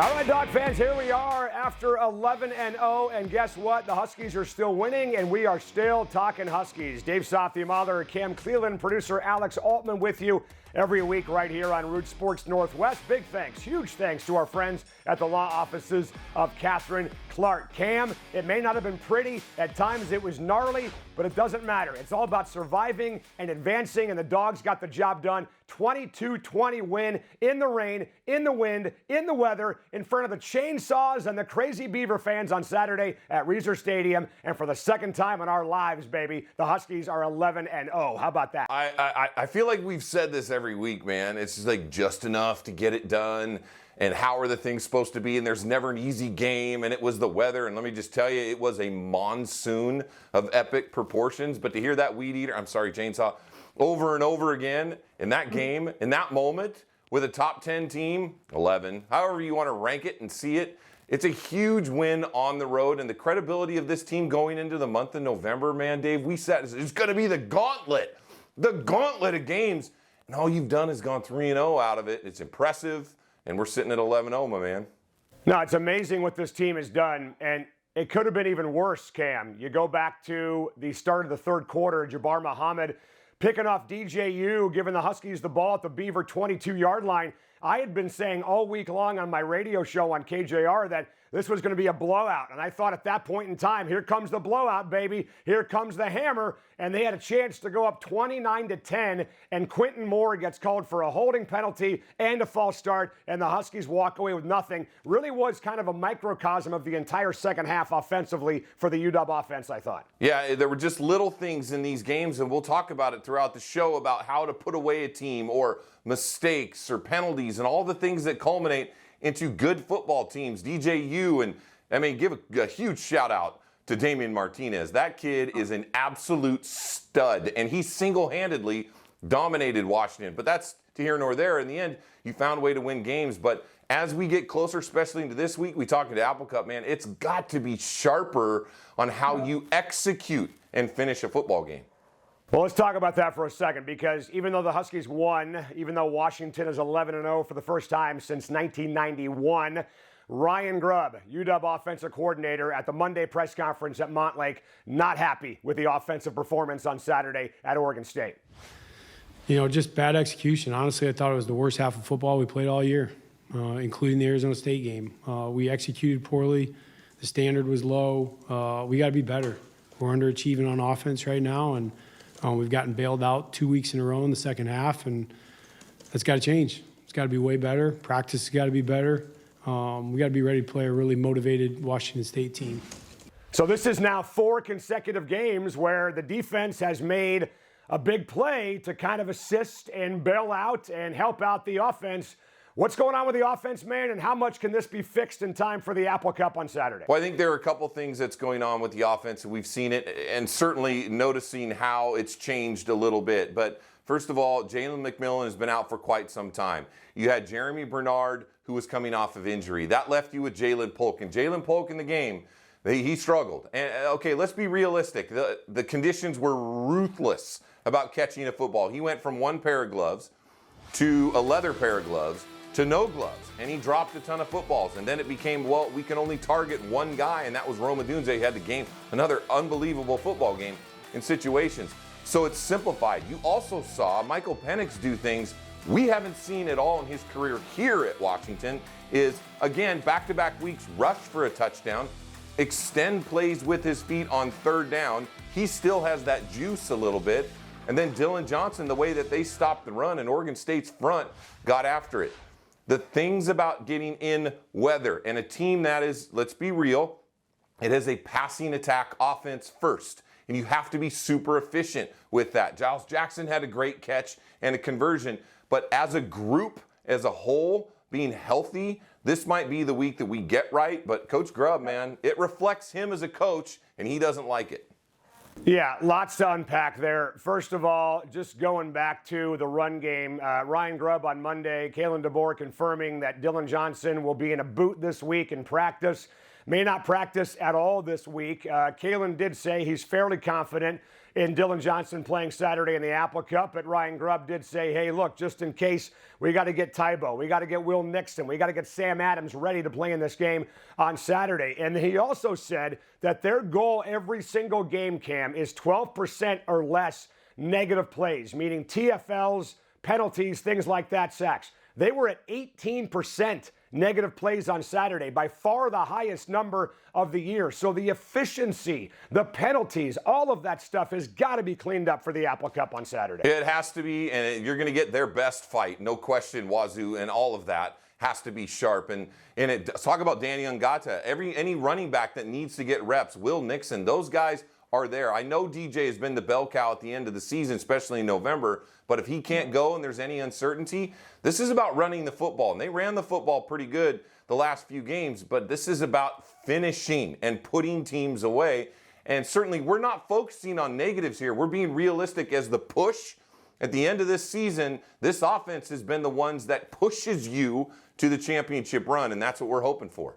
All right, Dog fans, here we are after 11-0, and guess what? The Huskies are still winning, and we are still talking Huskies. Dave Softy, Mother, Cam Cleland, producer Alex Altman with you every week right here on Root Sports Northwest. Big thanks, huge thanks to our friends at the law offices of Catherine Clark. Cam, it may not have been pretty. At times it was gnarly, but it doesn't matter. It's all about surviving and advancing, and the Dawgs got the job done. 22-20 win in the rain, in the wind, in the weather, in front of the chainsaws and the crazy Beaver fans on Saturday at Husky Stadium. And for the second time in our lives, baby, the Huskies are 11-0. How about that? I feel like we've said this every week, man. It's just like just enough to get it done. And how are the things supposed to be? And there's never an easy game. And it was the weather. And let me just tell you, it was a monsoon of epic proportions. But to hear that chainsaw, over and over again in that game, in that moment, with a top 10 team, 11, however you want to rank it and see it, it's a huge win on the road. And the credibility of this team going into the month of November, man, Dave, we said it's going to be the gauntlet of games. And all you've done is gone 3-0 out of it. It's impressive. And we're sitting at 11-0, my man. No, it's amazing what this team has done. And it could have been even worse, Cam. You go back to the start of the third quarter, Jabbar Muhammad picking off DJU, giving the Huskies the ball at the Beaver 22-yard line. I had been saying all week long on my radio show on KJR that this was going to be a blowout. And I thought at that point in time, here comes the blowout, baby. Here comes the hammer. And they had a chance to go up 29-10. And Quentin Moore gets called for a holding penalty and a false start. And the Huskies walk away with nothing. Really was kind of a microcosm of the entire second half offensively for the UW offense, I thought. Yeah, there were just little things in these games. And we'll talk about it throughout the show about how to put away a team or mistakes or penalties and all the things that culminate into good football teams. DJU, and I mean, give a huge shout out to Damian Martinez. That kid is an absolute stud, and he single-handedly dominated Washington. But that's to here nor there. In the end, you found a way to win games. But as we get closer, especially into this week, we talking to Apple Cup, man, it's got to be sharper on how you execute and finish a football game. Well, let's talk about that for a second, because even though the Huskies won, even though Washington is 11-0 for the first time since 1991, Ryan Grubb, UW offensive coordinator, at the Monday press conference at Montlake, not happy with the offensive performance on Saturday at Oregon State. You know, just bad execution. Honestly, I thought it was the worst half of football we played all year, including the Arizona State game. We executed poorly. The standard was low. We got to be better. We're underachieving on offense right now, and we've gotten bailed out 2 weeks in a row in the second half, and that's got to change. It's got to be way better. Practice has got to be better. We got to be ready to play a really motivated Washington State team. So this is now 4 consecutive games where the defense has made a big play to kind of assist and bail out and help out the offense. What's going on with the offense, man, and how much can this be fixed in time for the Apple Cup on Saturday? Well, I think there are a couple things that's going on with the offense, and we've seen it, and certainly noticing how it's changed a little bit. But first of all, Jalen McMillan has been out for quite some time. You had Jeremy Bernard, who was coming off of injury. That left you with Jalen Polk. And Jalen Polk in the game, he struggled. And okay, let's be realistic. The conditions were ruthless about catching a football. He went from one pair of gloves to a leather pair of gloves to no gloves, and he dropped a ton of footballs. And then it became, well, we can only target one guy, and that was Rome Odunze. He had the game, another unbelievable football game in situations. So it's simplified. You also saw Michael Penix do things we haven't seen at all in his career here at Washington. Is, again, back-to-back weeks, rush for a touchdown, extend plays with his feet on third down. He still has that juice a little bit. And then Dylan Johnson, the way that they stopped the run and Oregon State's front got after it. The things about getting in weather and a team that is, let's be real, it is a passing attack offense first. And you have to be super efficient with that. Giles Jackson had a great catch and a conversion. But as a group, as a whole, being healthy, this might be the week that we get right. But Coach Grubb, man, it reflects him as a coach, and he doesn't like it. Yeah, lots to unpack there. First of all, just going back to the run game, Ryan Grubb on Monday, Kalen DeBoer confirming that Dylan Johnson will be in a boot this week in practice. may not practice at all this week. Kalen did say he's fairly confident in Dylan Johnson playing Saturday in the Apple Cup, but Ryan Grubb did say, hey, look, just in case, we got to get Tybo, we got to get Will Nixon, we got to get Sam Adams ready to play in this game on Saturday. And he also said that their goal every single game, Cam, is 12% or less negative plays, meaning TFLs, penalties, things like that, sacks. They were at 18% negative plays on Saturday, by far the highest number of the year. So the efficiency, the penalties, all of that stuff has got to be cleaned up for the Apple Cup on Saturday. It has to be, and you're going to get their best fight, no question. Wazoo and all of that has to be sharp. And talk about Danny Ungata. Any running back that needs to get reps, Will Nixon, those guys are there. I know DJ has been the bell cow at the end of the season, especially in November, but if he can't go and there's any uncertainty, this is about running the football. And they ran the football pretty good the last few games, but this is about finishing and putting teams away. And certainly we're not focusing on negatives here. We're being realistic as the push. At the end of this season, this offense has been the ones that pushes you to the championship run, and that's what we're hoping for.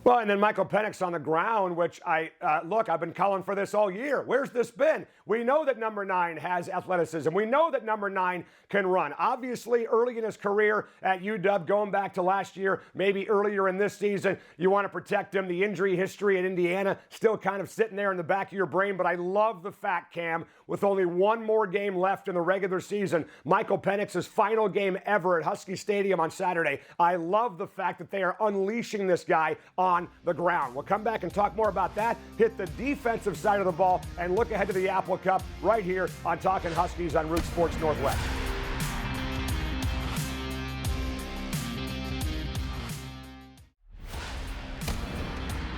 Well, and then Michael Penix on the ground, which I've been calling for this all year. Where's this been? We know that number 9 has athleticism. We know that number 9 can run. Obviously, early in his career at UW, going back to last year, maybe earlier in this season, you want to protect him. The injury history at Indiana still kind of sitting there in the back of your brain. But I love the fact, Cam, with only one more game left in the regular season, Michael Penix's final game ever at Husky Stadium on Saturday. I love the fact that they are unleashing this guy on the ground. We'll come back and talk more about that, hit the defensive side of the ball, and look ahead to the Apple Cup right here on Talkin Huskies on Root Sports Northwest.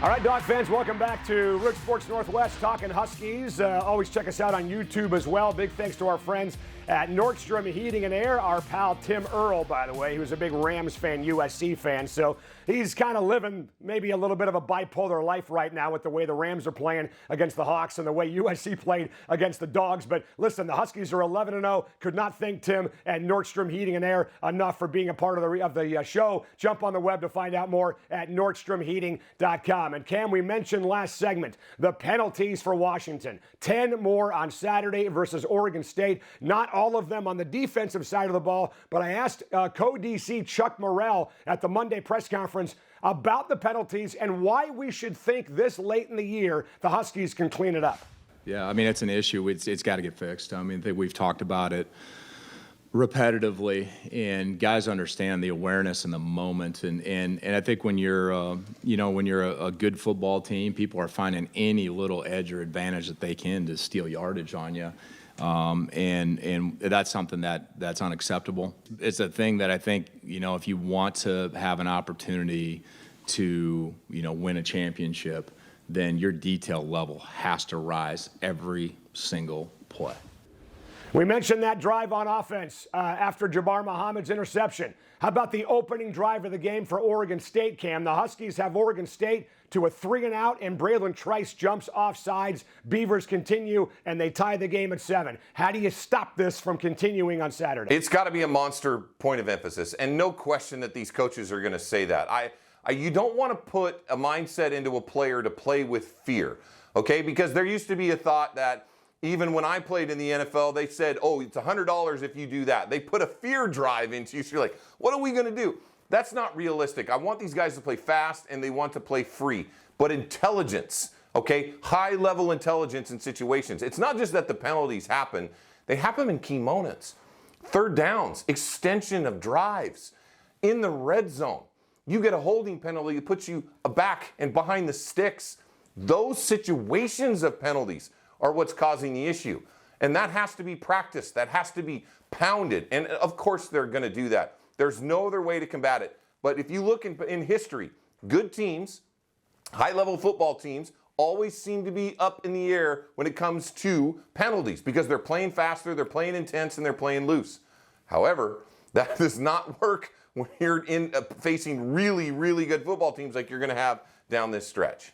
All right, Dog fans, welcome back to Root Sports Northwest, Talkin Huskies. Always check us out on YouTube as well. Big thanks to our friends at Nordstrom Heating and Air. Our pal Tim Earl, by the way, he was a big Rams fan, USC fan. So he's kind of living maybe a little bit of a bipolar life right now with the way the Rams are playing against the Hawks and the way USC played against the Dawgs. But listen, the Huskies are 11-0. Could not thank Tim and Nordstrom Heating and Air enough for being a part of the show. Jump on the web to find out more at nordstromheating.com. And Cam, we mentioned last segment, the penalties for Washington. 10 more on Saturday versus Oregon State. Not all of them on the defensive side of the ball, but I asked co-DC Chuck Morrell at the Monday press conference about the penalties and why we should think this late in the year the Huskies can clean it up. Yeah, I mean, it's an issue. It's got to get fixed. I mean, we've talked about it repetitively, and guys understand the awareness in the moment. And I think when you're a good football team, people are finding any little edge or advantage that they can to steal yardage on you. And that's something that's unacceptable. It's a thing that I think, if you want to have an opportunity to, win a championship, then your detail level has to rise every single play. We mentioned that drive on offense after Jabbar Muhammad's interception. How about the opening drive of the game for Oregon State, Cam? The Huskies have Oregon State to a 3-and-out, and Braylon Trice jumps off sides. Beavers continue, and they tie the game at 7. How do you stop this from continuing on Saturday? It's got to be a monster point of emphasis, and no question that these coaches are going to say that. You don't want to put a mindset into a player to play with fear, okay? Because there used to be a thought that even when I played in the NFL, they said, oh, it's $100 if you do that. They put a fear drive into you, so you're like, what are we going to do? That's not realistic. I want these guys to play fast, and they want to play free. But intelligence, okay, high-level intelligence in situations. It's not just that the penalties happen. They happen in key moments. Third downs, extension of drives. In the red zone, you get a holding penalty that puts you back and behind the sticks. Those situations of penalties are what's causing the issue. And that has to be practiced. That has to be pounded. And of course they're going to do that. There's no other way to combat it. But if you look in history, good teams, high-level football teams, always seem to be up in the air when it comes to penalties because they're playing faster, they're playing intense, and they're playing loose. However, that does not work when you're facing really, really good football teams like you're going to have down this stretch.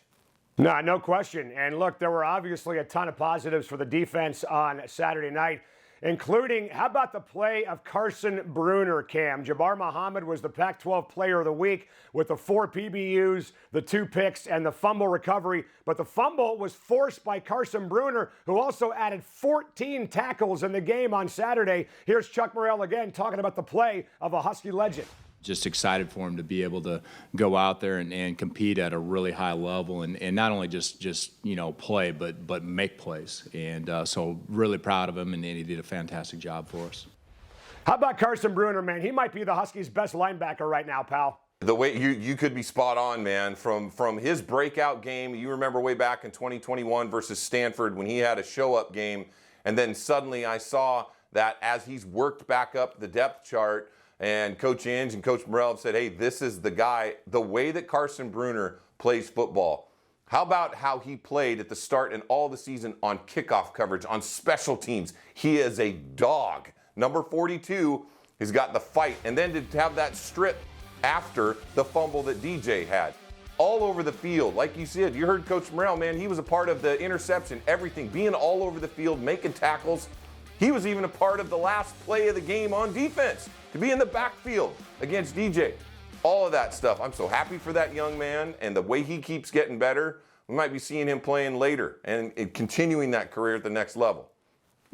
No question. And look, there were obviously a ton of positives for the defense on Saturday night. including, how about the play of Carson Bruner, Cam? Jabbar Muhammad was the Pac-12 Player of the Week with the 4 PBUs, the 2 picks, and the fumble recovery. But the fumble was forced by Carson Bruner, who also added 14 tackles in the game on Saturday. Here's Chuck Morrell again talking about the play of a Husky legend. Just excited for him to be able to go out there and compete at a really high level and not only just play, but make plays. And so really proud of him, and he did a fantastic job for us. How about Carson Bruner, man? He might be the Huskies' best linebacker right now, pal. The way you could be spot on, man, from his breakout game. You remember way back in 2021 versus Stanford when he had a show-up game, and then suddenly I saw that as he's worked back up the depth chart, and Coach Inge and Coach Morrell have said, hey, this is the guy. The way that Carson Bruner plays football, how about how he played at the start and all the season on kickoff coverage, on special teams? He is a dog. Number 42 has got the fight. And then to have that strip after the fumble that DJ had. All over the field. Like you said, you heard Coach Morrell, man, he was a part of the interception, everything, being all over the field, making tackles. He was even a part of the last play of the game on defense, to be in the backfield against DJ. All of that stuff. I'm so happy for that young man, and the way he keeps getting better, we might be seeing him playing later and continuing that career at the next level.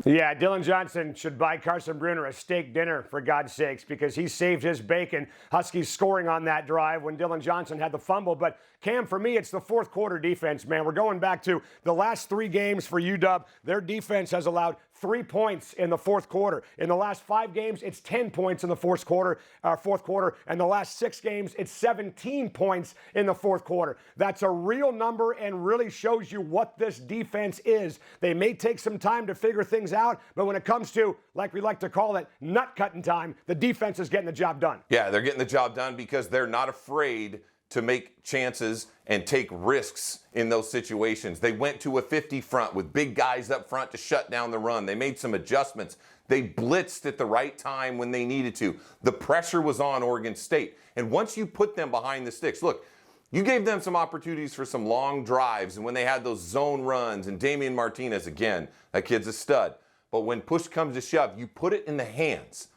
Yeah, Dylan Johnson should buy Carson Bruner a steak dinner, for God's sakes, because he saved his bacon. Huskies scoring on that drive when Dylan Johnson had the fumble. But, Cam, for me, it's the fourth quarter defense, man. We're going back to the last 3 games for UW. Their defense has allowed 3 points in the fourth quarter. In the last 5 games, it's 10 points in the fourth quarter. And the last 6 games, it's 17 points in the fourth quarter. That's a real number and really shows you what this defense is. They may take some time to figure things out, but when it comes to, like we like to call it, nut-cutting time, the defense is getting the job done. Yeah, they're getting the job done because they're not afraid to make chances and take risks in those situations. They went to a 50 front with big guys up front to shut down the run. They made some adjustments. They blitzed at the right time when they needed to. The pressure was on Oregon State. And once you put them behind the sticks, look, you gave them some opportunities for some long drives, and when they had those zone runs, and Damian Martinez, again, that kid's a stud. But when push comes to shove, you put it in the hands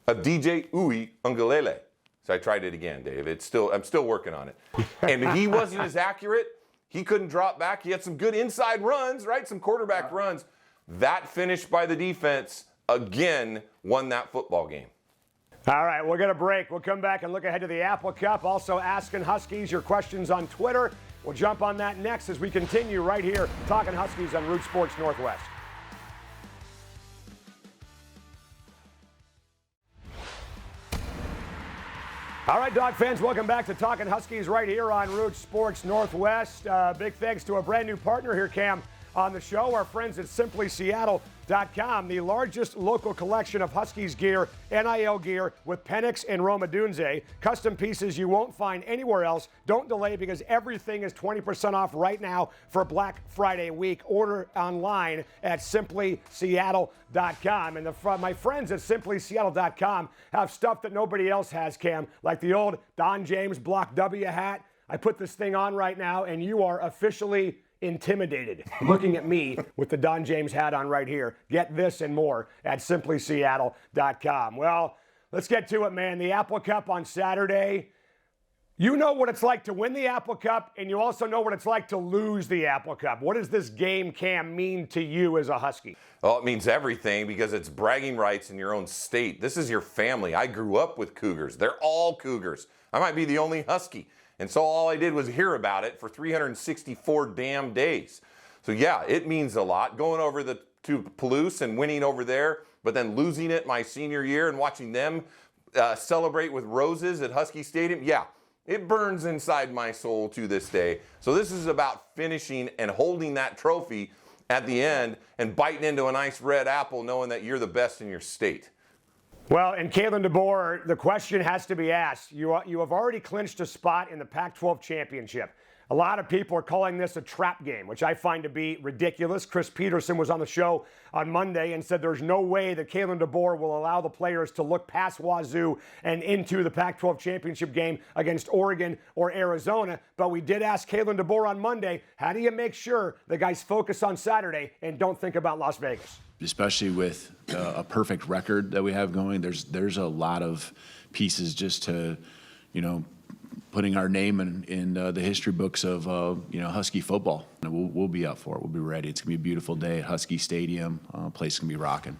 of DJ Uiagalelei. So I tried it again, Dave. I'm still working on it. And he wasn't as accurate. He couldn't drop back. He had some good inside runs, right? Some quarterback runs. That finish by the defense, again, won that football game. All right, we'll get a break. We'll come back and look ahead to the Apple Cup. Also, asking Huskies your questions on Twitter. We'll jump on that next as we continue right here, talking Huskies on Root Sports Northwest. All right, Dog fans, welcome back to Talkin Huskies right here on Root Sports Northwest. Big thanks to a brand new partner here, Cam, on the show, our friends at SimplySeattle.com, the largest local collection of Huskies gear, NIL gear with Penix and Roma Dunze. Custom pieces you won't find anywhere else. Don't delay because everything is 20% off right now for Black Friday week. Order online at SimplySeattle.com. And my friends at SimplySeattle.com have stuff that nobody else has, Cam, like the old Don James Block W hat. I put this thing on right now, and you are officially intimidated looking at me with the Don James hat on right here. Get this and more at SimplySeattle.com. Well, let's get to it, man. The Apple Cup on Saturday. You know what it's like to win the Apple Cup, and you also know what it's like to lose the Apple Cup. What does this game, Cam, mean to you as a Husky? Well, it means everything because it's bragging rights in your own state. This is your family. I grew up with Cougars. They're all Cougars. I might be the only Husky. And so all I did was hear about it for 364 damn days. So yeah, it means a lot. Going over to Palouse and winning over there, but then losing it my senior year and watching them celebrate with roses at Husky Stadium. Yeah, it burns inside my soul to this day. So this is about finishing and holding that trophy at the end and biting into a nice red apple knowing that you're the best in your state. Well, and Kalen DeBoer, the question has to be asked. You have already clinched a spot in the Pac-12 championship. A lot of people are calling this a trap game, which I find to be ridiculous. Chris Peterson was on the show on Monday and said there's no way that Kalen DeBoer will allow the players to look past Wazoo and into the Pac-12 championship game against Oregon or Arizona. But we did ask Kalen DeBoer on Monday, how do you make sure the guys focus on Saturday and don't think about Las Vegas? especially with a perfect record that we have going. There's a lot of pieces just to, putting our name in the history books of Husky football. We'll be up for it. We'll be ready. It's gonna be a beautiful day at Husky Stadium. Place can be rocking.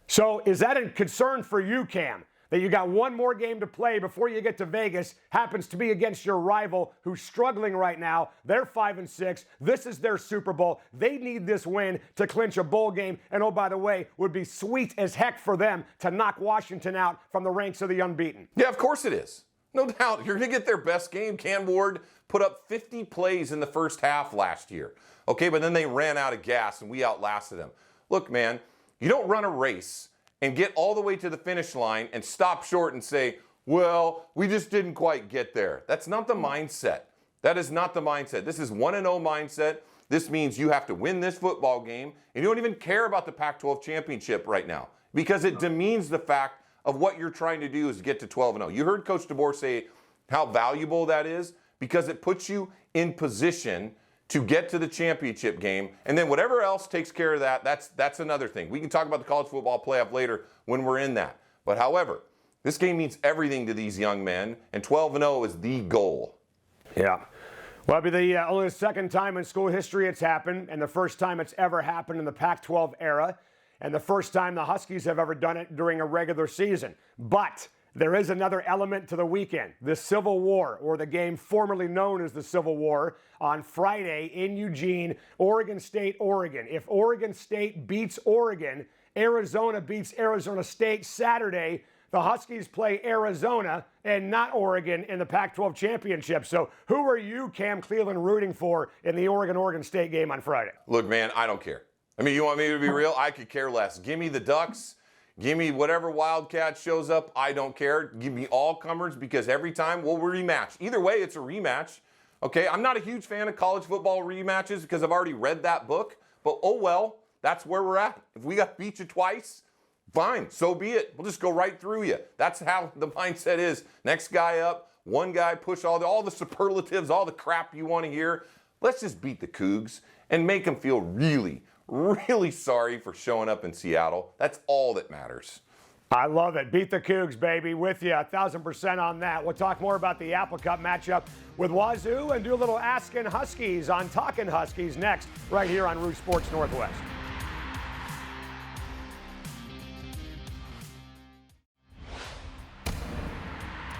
So is that a concern for you, Cam, that you got one more game to play before you get to Vegas, happens to be against your rival who's struggling right now? They're 5-6. This is their Super Bowl. They need this win to clinch a bowl game. And oh, by the way, would be sweet as heck for them to knock Washington out from the ranks of the unbeaten. Yeah, of course it is. No doubt. You're going to get their best game. Cam Ward put up 50 plays in the first half last year. Okay, but then they ran out of gas and we outlasted them. Look, man, you don't run a race and get all the way to the finish line and stop short and say, well, we just didn't quite get there. That's not the mindset. That is not the mindset. This is 1-0 mindset. This means you have to win this football game, and you don't even care about the Pac-12 championship right now because it demeans the fact of what you're trying to do is get to 12-0. You heard Coach DeBoer say how valuable that is because it puts you in position to get to the championship game, and then whatever else takes care of that, that's another thing. We can talk about the college football playoff later when we're in that. But however, this game means everything to these young men, and 12-0 is the goal. Yeah. Well, it'll be only the second time in school history it's happened, and the first time it's ever happened in the Pac-12 era, and the first time the Huskies have ever done it during a regular season. But there is another element to the weekend, the Civil War, or the game formerly known as the Civil War, on Friday in Eugene, Oregon State, Oregon. If Oregon State beats Oregon, Arizona beats Arizona State Saturday, the Huskies play Arizona and not Oregon in the Pac-12 championship. So who are you, Cam Cleveland, rooting for in the Oregon-Oregon State game on Friday? Look, man, I don't care. I mean, you want me to be real? I could care less. Give me the Ducks. Give me whatever Wildcat shows up. I don't care. Give me all comers because every time we'll rematch. Either way, it's a rematch. Okay, I'm not a huge fan of college football rematches because I've already read that book. But oh well, that's where we're at. If we got to beat you twice, fine, so be it. We'll just go right through you. That's how the mindset is. Next guy up, one guy push all the superlatives, all the crap you want to hear. Let's just beat the Cougs and make them feel really, really sorry for showing up in Seattle. That's all that matters. I love it. Beat the Cougs, baby. With you 1,000% on that. We'll talk more about the Apple Cup matchup with Wazoo and do a little Askin' Huskies on Talkin Huskies next, right here on Root Sports Northwest.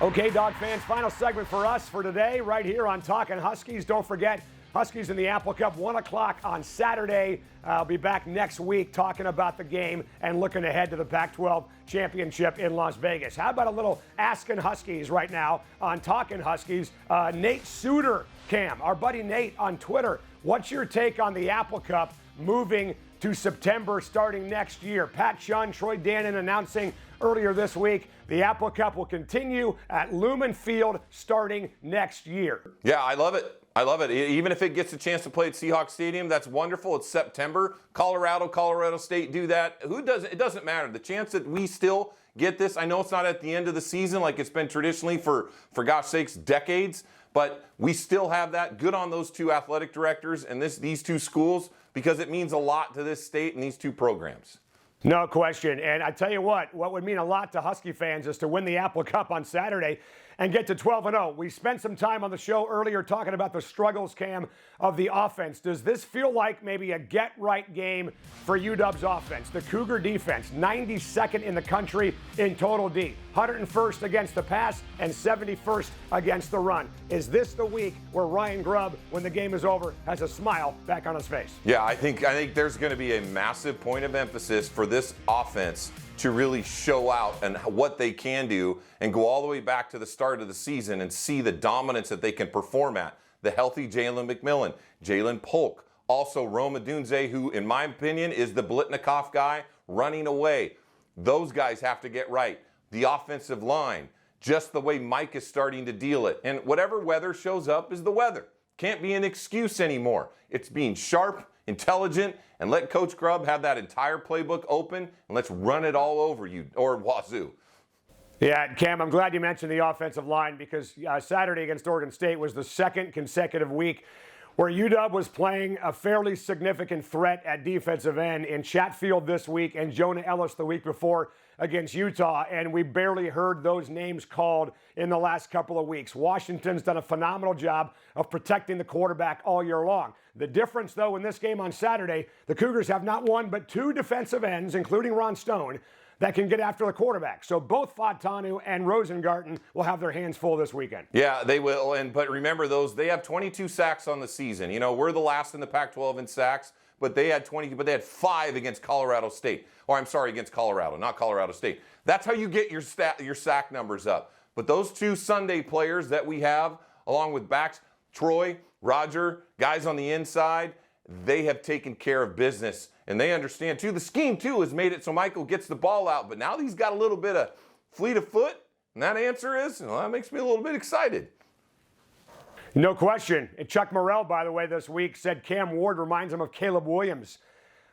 Okay, Dog fans, final segment for us for today, right here on Talkin Huskies. Don't forget, Huskies in the Apple Cup, 1 o'clock on Saturday. I'll be back next week talking about the game and looking ahead to the Pac-12 championship in Las Vegas. How about a little Askin' Huskies right now on Talkin Huskies? Nate Suter, Cam, our buddy Nate on Twitter. What's your take on the Apple Cup moving to September starting next year? Pat Shunn, Troy Dannon announcing earlier this week the Apple Cup will continue at Lumen Field starting next year. Yeah, I love it. I love it. Even if it gets a chance to play at Seahawks Stadium, that's wonderful. It's September. Colorado State do that. It doesn't matter. The chance that we still get this, I know it's not at the end of the season like it's been traditionally for gosh sakes, decades, but we still have that. Good on those two athletic directors and these two schools because it means a lot to this state and these two programs. No question. And I tell you what would mean a lot to Husky fans is to win the Apple Cup on Saturday and get to 12-0. We spent some time on the show earlier talking about the struggles, Cam, of the offense. Does this feel like maybe a get-right game for UW's offense? The Cougar defense, 92nd in the country in total D, 101st against the pass and 71st against the run. Is this the week where Ryan Grubb, when the game is over, has a smile back on his face? Yeah, I think there's going to be a massive point of emphasis for this offense to really show out and what they can do and go all the way back to the start of the season and see the dominance that they can perform at. The healthy Jalen McMillan, Jalen Polk, also Roma Dunze, who in my opinion is the Blitnikoff guy running away. Those guys have to get right. The offensive line, just the way Mike is starting to deal it. And whatever weather shows up is the weather. Can't be an excuse anymore. It's being sharp, intelligent, and let Coach Grubb have that entire playbook open, and let's run it all over you, or Wazoo. Yeah, Cam, I'm glad you mentioned the offensive line because Saturday against Oregon State was the second consecutive week where UW was playing a fairly significant threat at defensive end in Chatfield this week and Jonah Ellis the week before against Utah, and we barely heard those names called in the last couple of weeks. Washington's done a phenomenal job of protecting the quarterback all year long. The difference, though, in this game on Saturday, the Cougars have not one but two defensive ends, including Ron Stone, that can get after the quarterback. So both Fatanu and Rosengarten will have their hands full this weekend. Yeah, they will. But remember they have 22 sacks on the season. You know, we're the last in the Pac-12 in sacks, but they had 5 against Colorado State. Or I'm sorry, against Colorado, not Colorado State. That's how you get your sack numbers up. But those two Sunday players that we have, along with backs, Troy, Roger, guys on the inside, they have taken care of business. And they understand, too. The scheme, too, has made it so Michael gets the ball out. But now he's got a little bit of fleet of foot. And that answer is, well, that makes me a little bit excited. No question. And Chuck Morrell, by the way, this week said Cam Ward reminds him of Caleb Williams.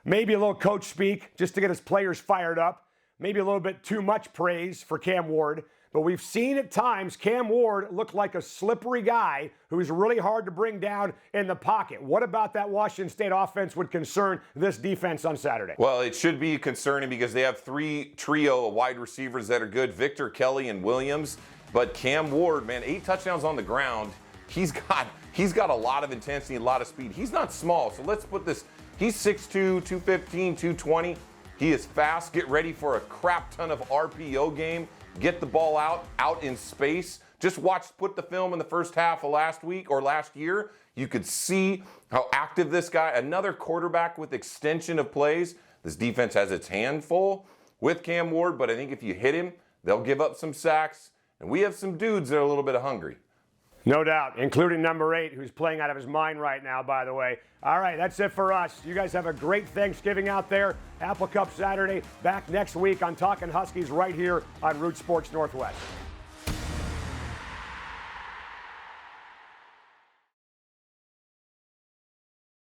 Maybe a little coach speak just to get his players fired up. Maybe a little bit too much praise for Cam Ward. But we've seen at times Cam Ward look like a slippery guy who's really hard to bring down in the pocket. What about that Washington State offense would concern this defense on Saturday? Well, it should be concerning because they have trio of wide receivers that are good, Victor, Kelly, and Williams. But Cam Ward, man, 8 touchdowns on the ground. He's got a lot of intensity, a lot of speed. He's not small, so let's put this. He's 6'2", 215, 220. He is fast. Get ready for a crap ton of RPO game. Get the ball out in space. Just put the film in the first half of last year. You could see how active this guy, another quarterback with extension of plays. This defense has its hand full with Cam Ward, but I think if you hit him, they'll give up some sacks. And we have some dudes that are a little bit hungry. No doubt, including number 8, who's playing out of his mind right now, by the way. All right, that's it for us. You guys have a great Thanksgiving out there. Apple Cup Saturday, back next week on Talkin Huskies right here on Root Sports Northwest.